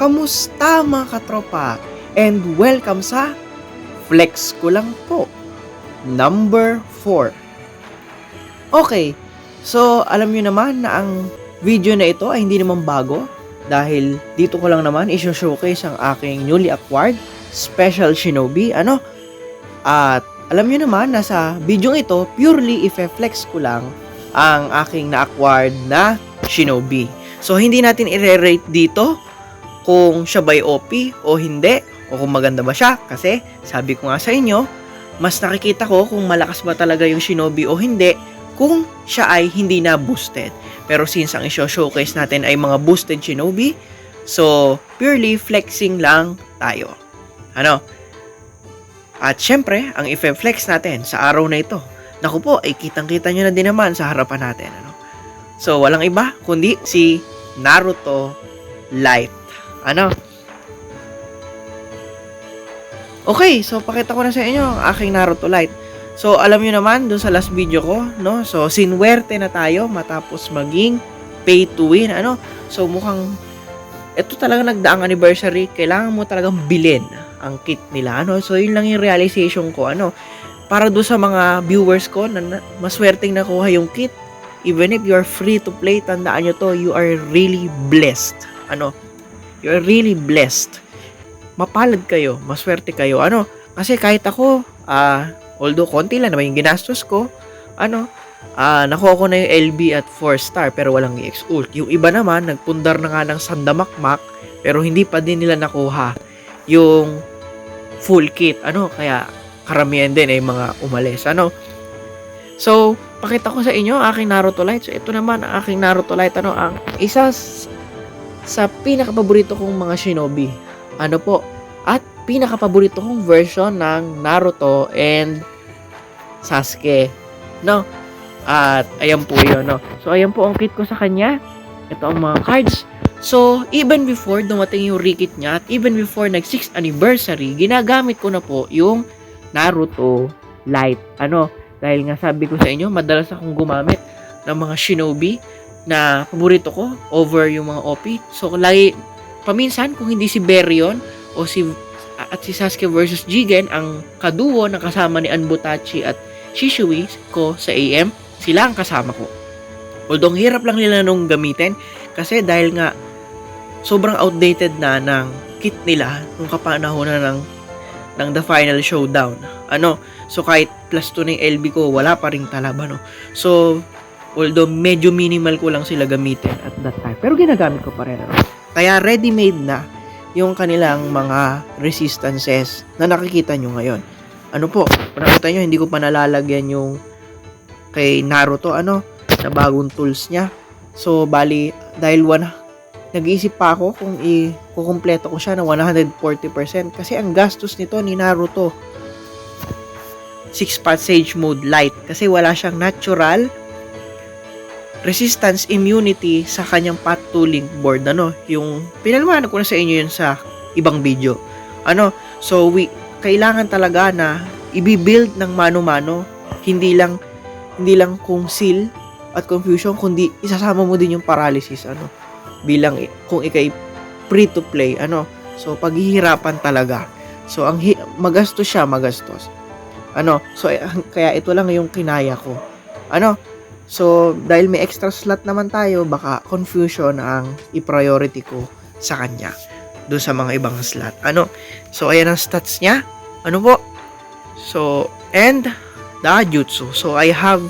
Kamusta mga katropa? And welcome sa Flex ko lang po, number 4. Okay, so alam nyo naman na ang video na ito ay hindi naman bago dahil dito ko lang naman i-showcase ang aking newly acquired Special Shinobi. At alam nyo naman na sa video ito, purely i-flex ko lang ang aking na-acquired na Shinobi. So hindi natin i-rate dito kung siya ba'y OP o hindi, o kung maganda ba siya. Kasi, sabi ko nga sa inyo, mas nakikita ko kung malakas ba talaga yung Shinobi o hindi, kung siya ay hindi na boosted. Pero since ang i-showcase natin ay mga boosted Shinobi, so, purely flexing lang tayo. At syempre, ang i-flex natin sa araw na ito, naku po, ay kitang-kita nyo na din naman sa harapan natin. So, walang iba, kundi si Naruto Light. Okay, so pakita ko na sa inyo ang aking Naruto Light. So, alam nyo naman, dun sa last video ko, no? So, sinwerte na tayo matapos maging pay to win, So, mukhang, ito talaga nagdaang anniversary, kailangan mo talagang bilhin ang kit nila, So, yun lang yung realization ko, Para doon sa mga viewers ko na maswerteng nakuha yung kit, even if you're free to play, tandaan nyo to, you are really blessed, You're really blessed. Mapalad kayo, maswerte kayo. Kasi kahit ako, although konti lang naman yung ginastos ko, nakuha ko na yung LB at 4-star pero walang EX ult. Yung iba naman, nagpundar na nga ng sandamakmak pero hindi pa din nila nakuha yung full kit. Kaya karamihan din ay mga umalis. So, pakita ko sa inyo aking Naruto Light. So, ito naman ang aking Naruto Light. Ang isa sa pinakapaborito kong mga Shinobi. At pinakapaborito kong version ng Naruto and Sasuke. At ayan po yun, So, ayan po ang kit ko sa kanya. Ito ang mga cards. So, even before dumating yung rekit niya at even before nag 6th anniversary, ginagamit ko na po yung Naruto Light. Dahil nga sabi ko sa inyo, madalas akong gumamit ng mga Shinobi na paborito ko over yung mga OP. So, lagi, paminsan, kung hindi si Berion o si Sasuke versus Jigen, ang kaduo na kasama ni Anbutachi at Shisui ko sa AM, sila ang kasama ko. Although, hirap lang nila nung gamitin kasi dahil nga sobrang outdated na ng kit nila nung kapanahon na ng The Final Showdown. So, kahit plus 2 na yung LB ko, wala pa ring talab, So, although medyo minimal ko lang sila gamitin at that time. Pero ginagamit ko pa rin. Kaya ready-made na yung kanilang mga resistances na nakikita nyo ngayon. Nakita nyo, hindi ko pa nalalagyan yung kay Naruto, na bagong tools niya. So, bali, dahil nag-iisip pa ako kung i-kukumpleto ko siya na 140% kasi ang gastos nito ni Naruto 6 Sage Mode Light kasi wala siyang natural resistance immunity sa kanyang path to link board. Yung pinaliwanag ko na sa inyo yun sa ibang video. So kailangan talaga na i-build ng mano-mano, hindi lang kung seal at confusion, kundi isasama mo din yung paralysis, bilang kung ikay free to play, So paghihirapan talaga. So magastos siya, magastos. So kaya ito lang yung kinaya ko. So, dahil may extra slot naman tayo, baka confusion ang i-priority ko sa kanya doon sa mga ibang slot. So, ayan ang stats niya. So, and the jutsu. So, I have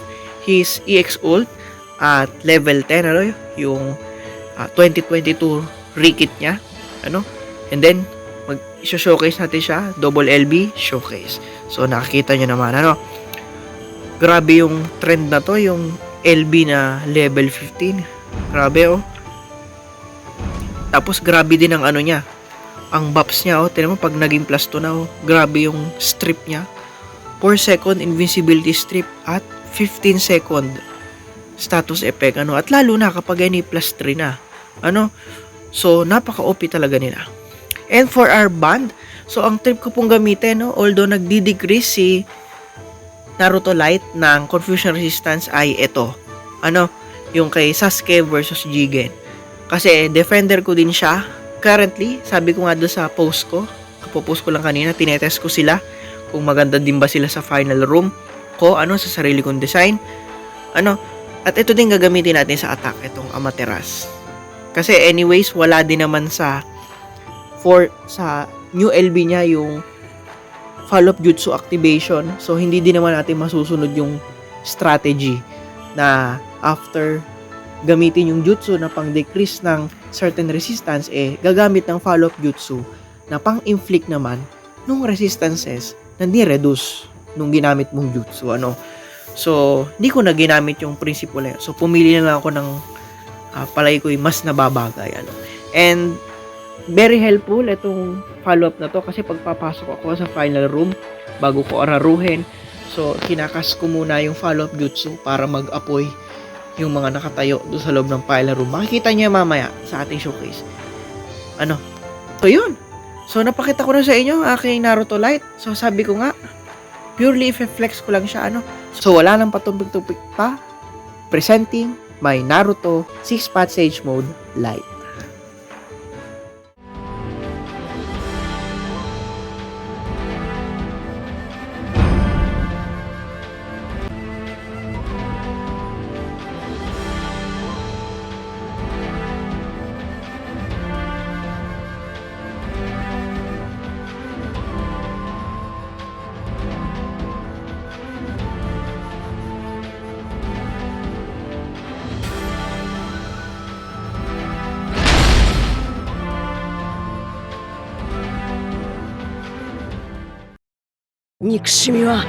his EX ult at level 10, yung 2022 rekit niya. And then, mag-showcase natin siya, double LB showcase. So, nakikita nyo naman, grabe yung trend na to, yung LB na level 15. Grabe, Tapos, grabe din ang niya. Ang buffs niya, Tignan mo, pag naging plus 2 na, grabe yung strip niya. 4 second invincibility strip at 15 second status effect, At lalo na kapag any plus 3 na. So, napaka-OP talaga nila. And for our band, so, ang trip ko pong gamitin, although nagdi-decrease si Naruto Light ng confusion resistance ay ito. Yung kay Sasuke versus Jigen. Kasi defender ko din siya currently, sabi ko nga doon sa post ko, kapopost ko lang kanina, tinetest ko sila kung maganda din ba sila sa final room ko, sa sarili kong design. At ito din gagamitin natin sa attack, itong Amaterasu. Kasi anyways, wala din naman sa new LB niya yung follow-up jutsu activation. So, hindi din naman natin masusunod yung strategy na after gamitin yung jutsu na pang-decrease ng certain resistance, gagamit ng follow-up jutsu na pang-inflict naman nung resistances na ni-reduce nung ginamit mong jutsu. So, hindi ko na ginamit yung principle na yun. So, pumili na lang ako ng palagi ko yung mas nababagay. And, very helpful itong follow-up na to kasi pagpapasok ako sa final room bago ko araruhin, so kinakas ko muna yung follow-up jutsu para mag-apoy yung mga nakatayo doon sa loob ng final room. Makikita nyo mamaya sa ating showcase. So yun. So napakita ko na sa inyo aking Naruto Light. So sabi ko nga, purely i-flex ko lang siya. So wala nang patumpik-tumpik pa. Presenting my Naruto 6-Path Sage Mode Light.憎しみは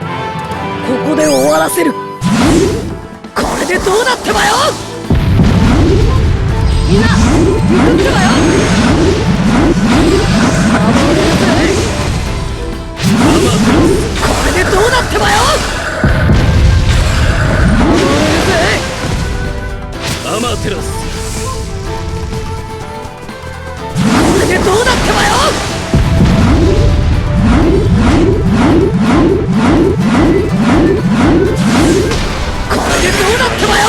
ここで終わらせる。これでどうなってばよ。みんな行くってばよ。これでどうなってばよ。アマテラス、これでどうなってばよ。これでどうなってばよ。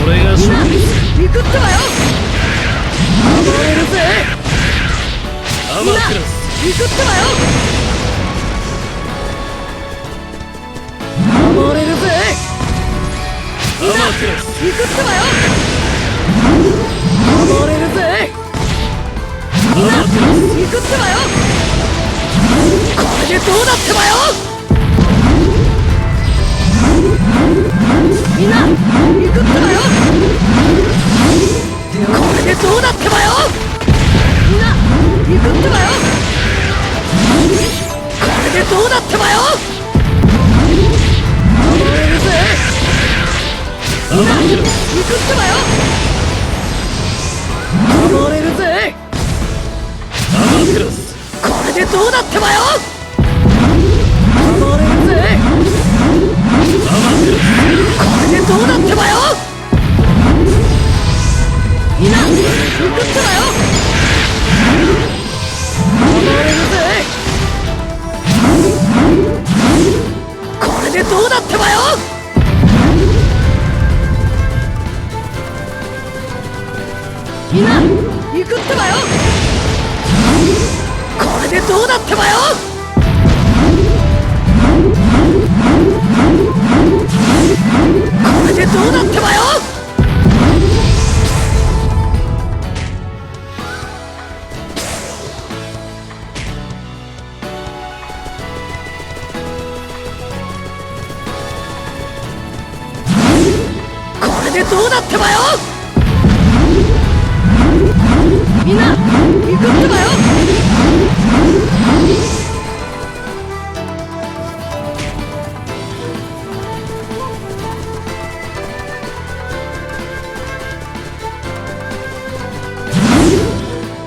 俺が勝利行くってばよ。暴れるぜ。アマテラス行くってばよ。暴れるぜ。アマテラス行くってばよ。暴れるぜ。アマテラス行くってばよ。これでどうなってばよ。みんな行くってばよ。これでどうなってばよ。みんな行くってばよ。これでどうなってばよ。暴れるぜ。みんな行くってばよ。暴れるぜ。アマテラス、これでどうなってばよ。暴れるぜ。アマテラス、これでどうなってばよ。みんな行くってばよ。暴れるぜ。これでどうなってばよ。みんな行くってばよ。これでどうなってばよ。これでどうなってばよ。これでどうなってばよ。みんな行くってばよ。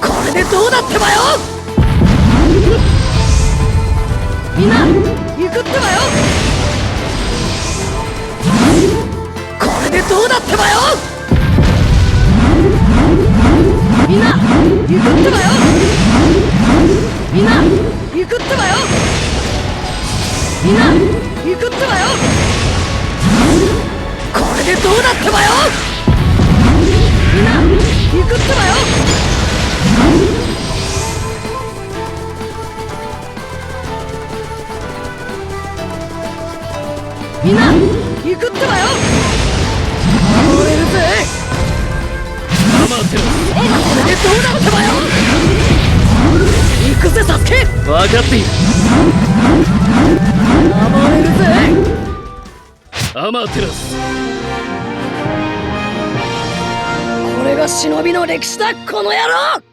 これでどうなってばよ。みんな行くってばよ。これでどうなってばよ。みんな行くってばよ。みんな行くってばよ。みんな行くってばよ。これでどうなってばよ。みんな行くってばよ。みんな行くってばよ。守れるぜ。これでどうなってばよ。行くぜサスケ。分かっている。守れるぜアマテラス。これが忍びの歴史だこの野郎。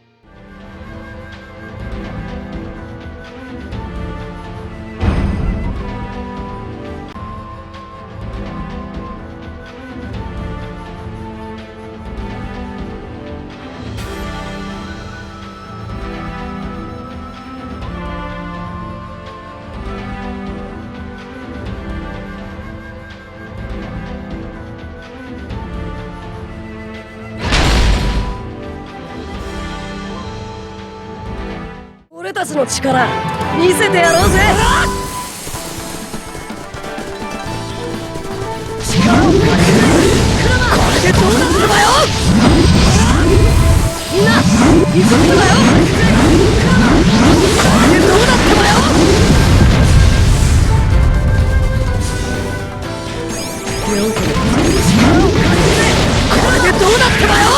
俺たちの力見せてやろうぜ。力を借りるクラマ。これでどうなってばよ。みんな行くってばよ。クラマ。これでどうなってばよ。よく力を借りるぜ。これでどうなってばよ。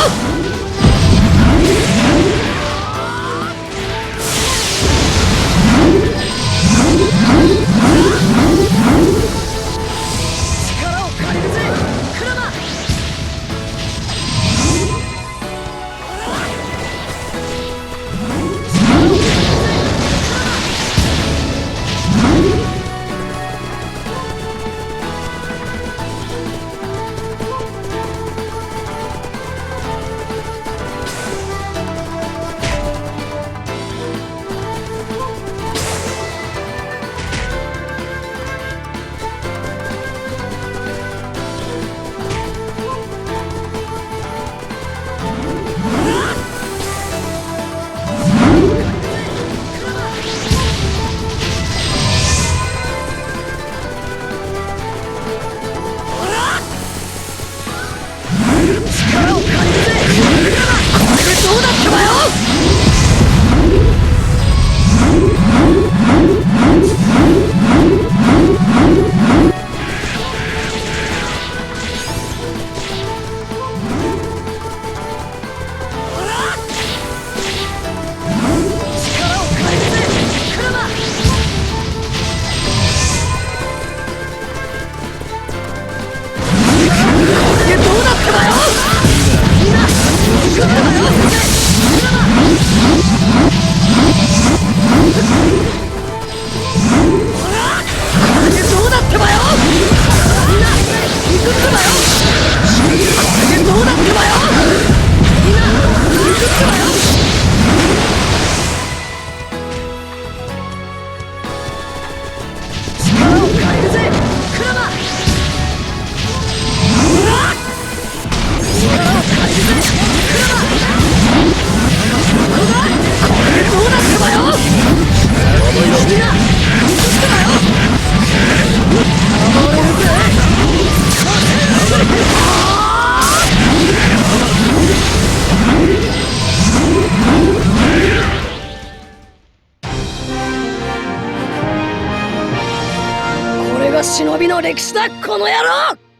力を借りるぜクラマ。力を借りるぜ。これでどうなってばよ。力を借りるぜクラマ。これでどうなってばよ。みんな行くってばよ。クラマ。これでどうなってばよ。みんな行くってばよ。これでどうなってばよ。みんな行くってばよ。力を借りるぜクラマ。力を借りるぜクラマ。これでどうなってばよ。みんな行くってばよ。守れるぜ。これが忍びの歴史だこの野郎。